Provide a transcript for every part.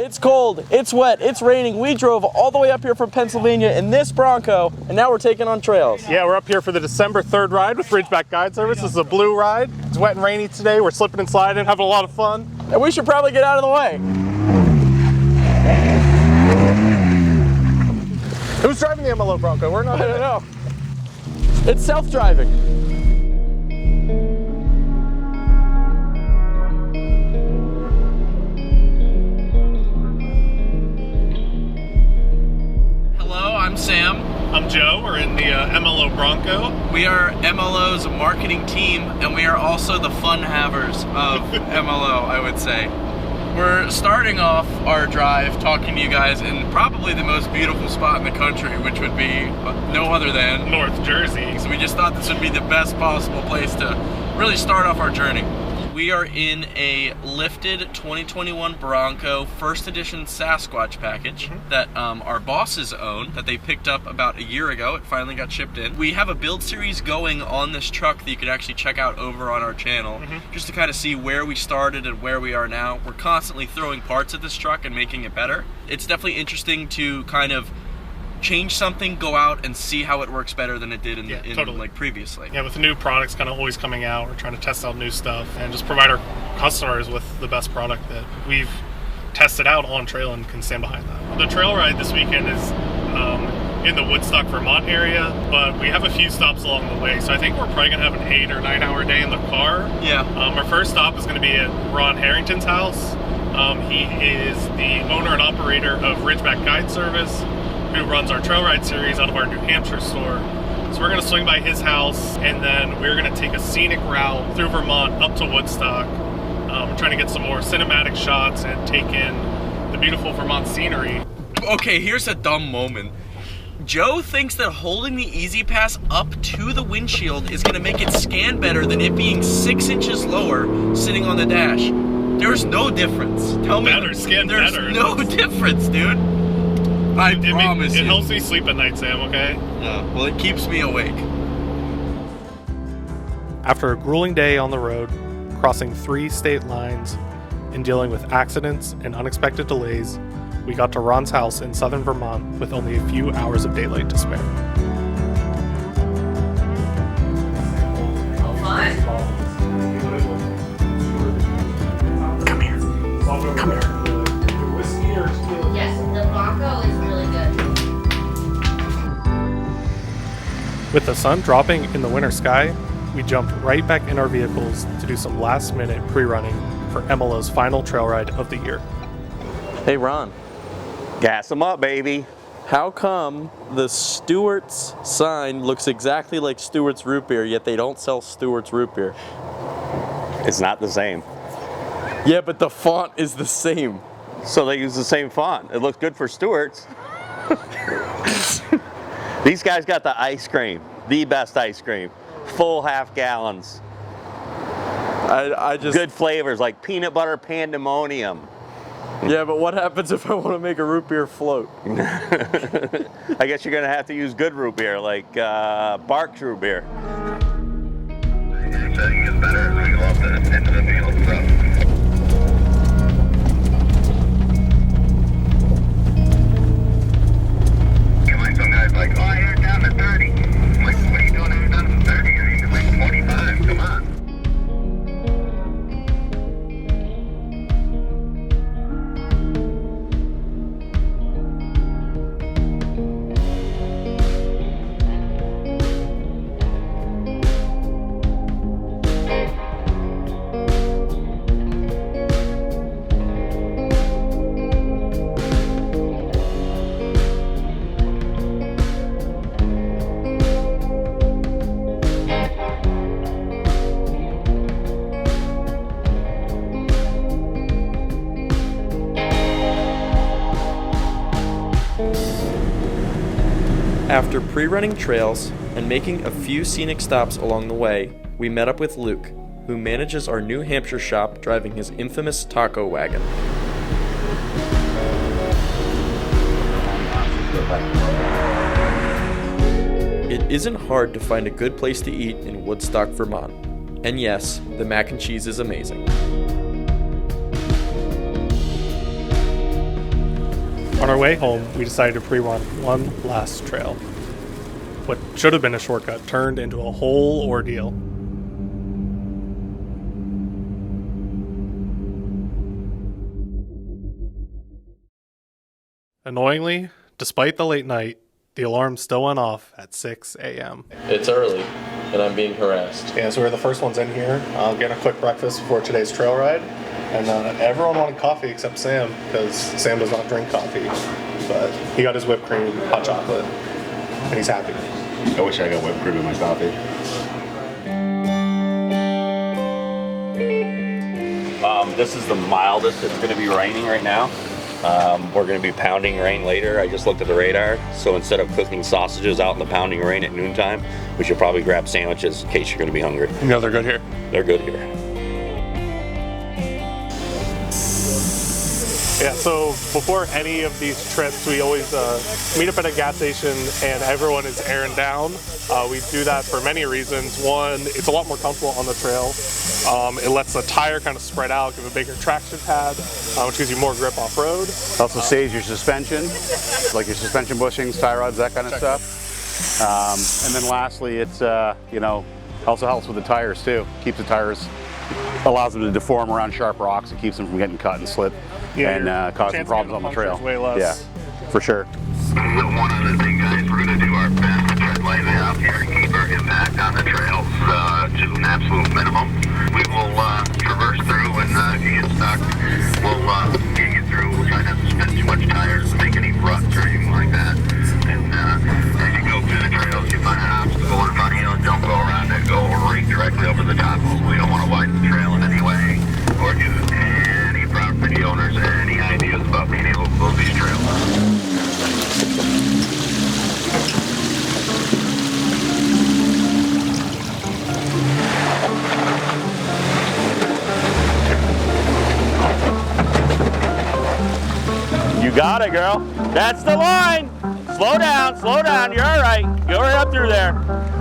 It's cold, it's wet, it's raining. We drove all the way up here from Pennsylvania in this Bronco, and now we're taking on trails. Yeah, we're up here for the December 3rd ride with Ridgeback Guide Service. This is a blue ride. It's wet and rainy today. We're slipping and sliding, having a lot of fun. And we should probably get out of the way. Who's driving the MLO Bronco? We're not. I don't know. It's self-driving. I'm Sam. I'm Joe. We're in the MLO Bronco. We are MLO's marketing team, and we are also the fun havers of MLO, I would say. We're starting off our drive talking to you guys in probably the most beautiful spot in the country, which would be no other than North Jersey. So we just thought this would be the best possible place to really start off our journey. We are in a lifted 2021 Bronco first edition Sasquatch package that our bosses own, that they picked up about a year ago. It finally got shipped in. We have a build series going on this truck that you can actually check out over on our channel, just to kind of see where we started and where we are now. We're constantly throwing parts at this truck and making it better. It's definitely interesting to kind of change something, go out and see how it works better than it did like previously. Yeah, with the new products kind of always coming out, we're trying to test out new stuff and just provide our customers with the best product that we've tested out on trail and can stand behind that. The trail ride this weekend is in the Woodstock, Vermont area, but we have a few stops along the way, so I think we're probably gonna have an 8 or 9 hour day in the car. Yeah. Our first stop is gonna be at Ron Harrington's house. He is the owner and operator of Ridgeback Guide Service, who runs our trail ride series out of our New Hampshire store. So we're gonna swing by his house, and then we're gonna take a scenic route through Vermont up to Woodstock. We're trying to get some more cinematic shots and take in the beautiful Vermont scenery. Okay, here's a dumb moment. Joe thinks that holding the Easy Pass up to the windshield is gonna make it scan better than it being 6 inches lower sitting on the dash. There's no difference. Tell me Better, scan there's better. no difference, dude. I promise you. It helps me sleep at night, Sam, okay? Yeah, well, it keeps me awake. After a grueling day on the road, crossing 3 state lines, and dealing with accidents and unexpected delays, we got to Ron's house in southern Vermont with only a few hours of daylight to spare. Come here. Yes, the Bronco is really good. With the sun dropping in the winter sky, we jumped right back in our vehicles to do some last-minute pre-running for MLO's final trail ride of the year. Hey Ron, Gas them up, baby. how come the Stewart's sign looks exactly like Stewart's root beer, yet they don't sell Stewart's root beer? It's not the same. Yeah, but the font is the same. So they use the same font. It looks good for Stewart's. These guys got the ice cream, the best ice cream. Full half gallons. I just... Good flavors like peanut butter pandemonium. Yeah, but what happens if I want to make a root beer float? I guess you're gonna have to use good root beer, like Barks root beer. Setting is better as we go up the into the field, so. Some guys like, oh, you're down to 30. I'm like, what are you doing? You're down to 30. You're like 25. Come on. After pre-running trails and making a few scenic stops along the way, we met up with Luke, who manages our New Hampshire shop driving his infamous taco wagon. It isn't hard to find a good place to eat in Woodstock, Vermont. And yes, the mac and cheese is amazing. On our way home, we decided to pre-run one last trail. What should have been a shortcut turned into a whole ordeal. Annoyingly, despite the late night, the alarm still went off at 6 a.m. It's early, and I'm being harassed. Yeah, so we're the first ones in here. Getting a quick breakfast before today's trail ride. And everyone wanted coffee except Sam, because Sam does not drink coffee. But he got his whipped cream, hot chocolate, and he's happy. I wish I got whipped cream in my coffee. This is the mildest it's going to be raining right now. We're going to be pounding rain later. I just looked at the radar, so instead of cooking sausages out in the pounding rain at noontime, we should probably grab sandwiches in case you're going to be hungry. You know they're good here. They're good here. Yeah, so before any of these trips, we always meet up at a gas station and everyone is airing down. We do that for many reasons. One, it's a lot more comfortable on the trail. It lets the tire kind of spread out, give a bigger traction pad, which gives you more grip off-road. Also saves your suspension, like your suspension bushings, tie rods, that kind of stuff. And then lastly, it's, also helps with the tires too. Keeps the tires, allows them to deform around sharp rocks. It keeps them from getting cut and slip and causing problems on the trail. Way less. Yeah, for sure. One other thing, guys, we're going to do our best to tread lightly out here and keep our impact on the trails to an absolute minimum. We will traverse through, and if you get stuck, we'll get you through. We'll try not to spin too much tires to make any ruts or anything like that. And as you go through the trails, you find an obstacle in front of you, don't go around it, go right directly over the top of it. We don't want to widen the trail in any way or give any property owners any ideas about being able to build these trails. You got it, girl. That's the line. Slow down. You're all right. Go right up through there.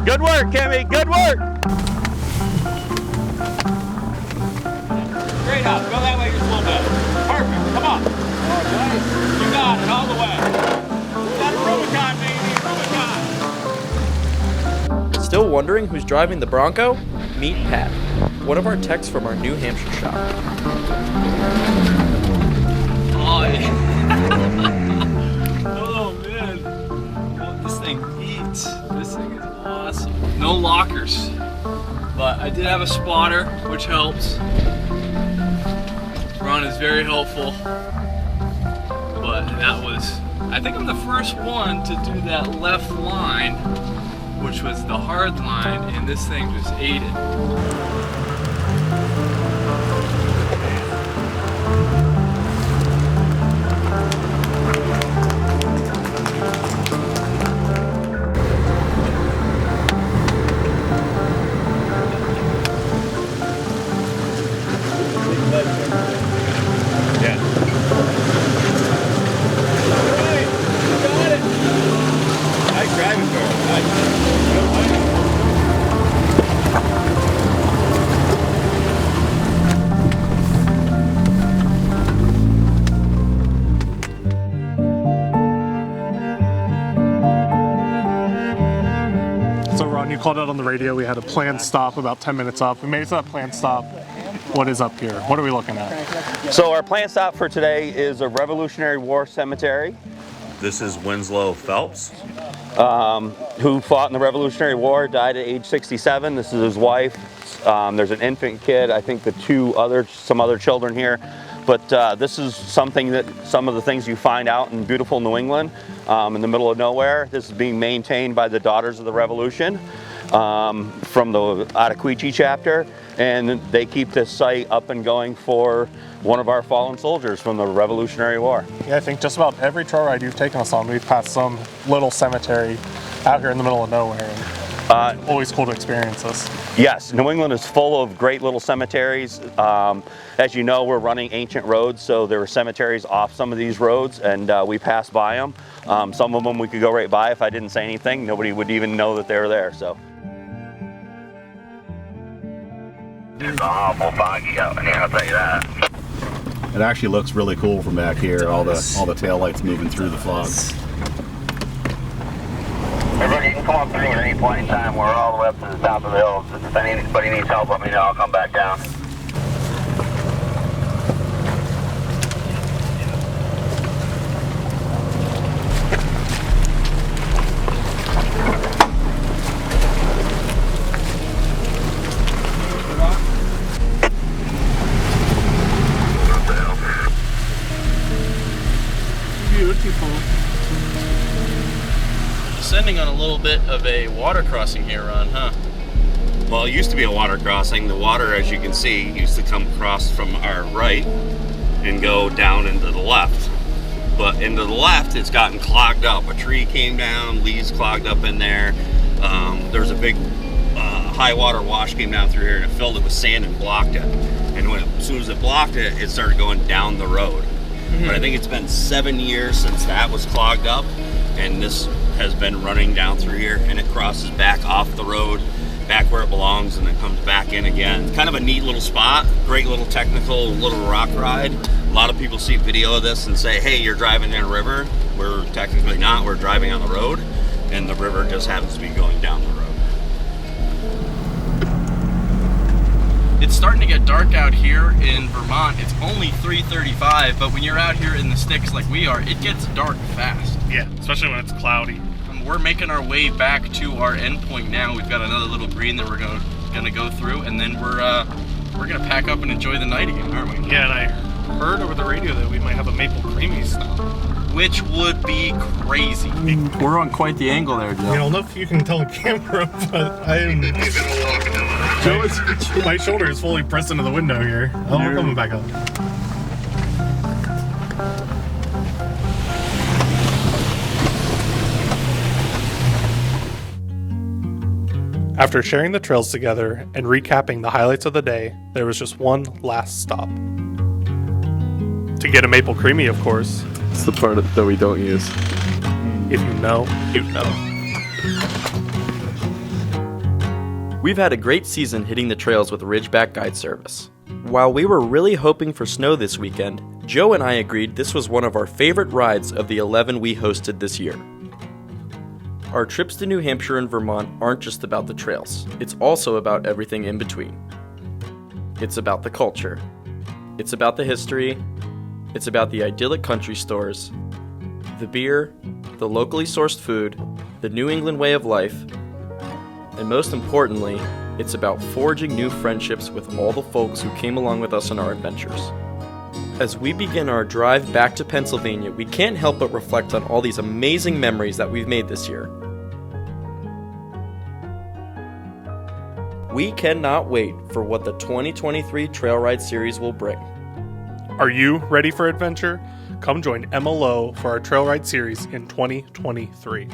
Good work, Kimmy. Good work. Straight up. Go that way just a little bit. Perfect. Come on. You got it all the way. That's Rubicon, baby. Rubicon. Still wondering who's driving the Bronco? Meet Pat, one of our techs from our New Hampshire shop. Oh man, this thing eats. This thing is awesome. No lockers, but I did have a spotter, which helps. Ron is very helpful, but that was, I think I'm the first one to do that left line, which was the hard line, and this thing just ate it. You called out on the radio. We had a planned stop about 10 minutes up. We made it to that planned stop. What is up here? What are we looking at? So our planned stop for today is a Revolutionary War cemetery. This is Winslow Phelps, who fought in the Revolutionary War, died at age 67. This is his wife. There's an infant kid, I think some other children here. But this is something that some of the things you find out in beautiful New England, in the middle of nowhere. This is being maintained by the Daughters of the Revolution from the Ottaquechee chapter, and they keep this site up and going for one of our fallen soldiers from the Revolutionary War. Yeah, I think just about every trail ride you've taken us on, we've passed some little cemetery out here in the middle of nowhere. Always cool to experience this. Yes, New England is full of great little cemeteries. As you know, we're running ancient roads, so there were cemeteries off some of these roads, and we passed by them. Some of them we could go right by. If I didn't say anything, nobody would even know that they were there. So. It's awful foggy out in here, I'll tell you that. It actually looks really cool from back here. All the tail lights moving through the fog. Everybody, you can come up through at any point in time. We're all the way up to the top of the hill. If anybody needs help, let me know. I'll come back down. Beautiful. Descending on a little bit of a water crossing here, Ron, huh? Well, it used to be a water crossing. The water, as you can see, used to come across from our right and go down into the left. But into the left, it's gotten clogged up. A tree came down, leaves clogged up in there. There's a big high water wash came down through here and it filled it with sand and blocked it. And as soon as it blocked it, it started going down the road. But I think it's been 7 years since that was clogged up, and this has been running down through here, and it crosses back off the road, back where it belongs, and then comes back in again. Kind of a neat little spot, great little technical little rock ride. A lot of people see video of this and say, hey, you're driving in a river. We're technically not, we're driving on the road, and the river just happens to be going down the road. It's starting to get dark out here in Vermont. It's only 3:35, but when you're out here in the sticks like we are, it gets dark fast. Yeah, especially when it's cloudy. We're making our way back to our end point now. We've got another little green that we're gonna go through, and then we're gonna pack up and enjoy the night again, aren't we? Yeah, and I heard over the radio that we might have a maple creamy stop. Which would be crazy. We're on quite the angle there, Joe. I don't know if you can tell the camera, but I am. My shoulder is fully pressed into the window here. Oh, I'm coming back up. After sharing the trails together and recapping the highlights of the day, there was just one last stop. To get a maple creamy, of course. It's the part that we don't use. If you know, you know. We've had a great season hitting the trails with Ridgeback Guide Service. While we were really hoping for snow this weekend, Joe and I agreed this was one of our favorite rides of the 11 we hosted this year. Our trips to New Hampshire and Vermont aren't just about the trails, it's also about everything in between. It's about the culture. It's about the history. It's about the idyllic country stores, the beer, the locally sourced food, the New England way of life, and most importantly, it's about forging new friendships with all the folks who came along with us on our adventures. As we begin our drive back to Pennsylvania, we can't help but reflect on all these amazing memories that we've made this year. We cannot wait for what the 2023 Trail Ride Series will bring. Are you ready for adventure? Come join MLO for our Trail Ride Series in 2023.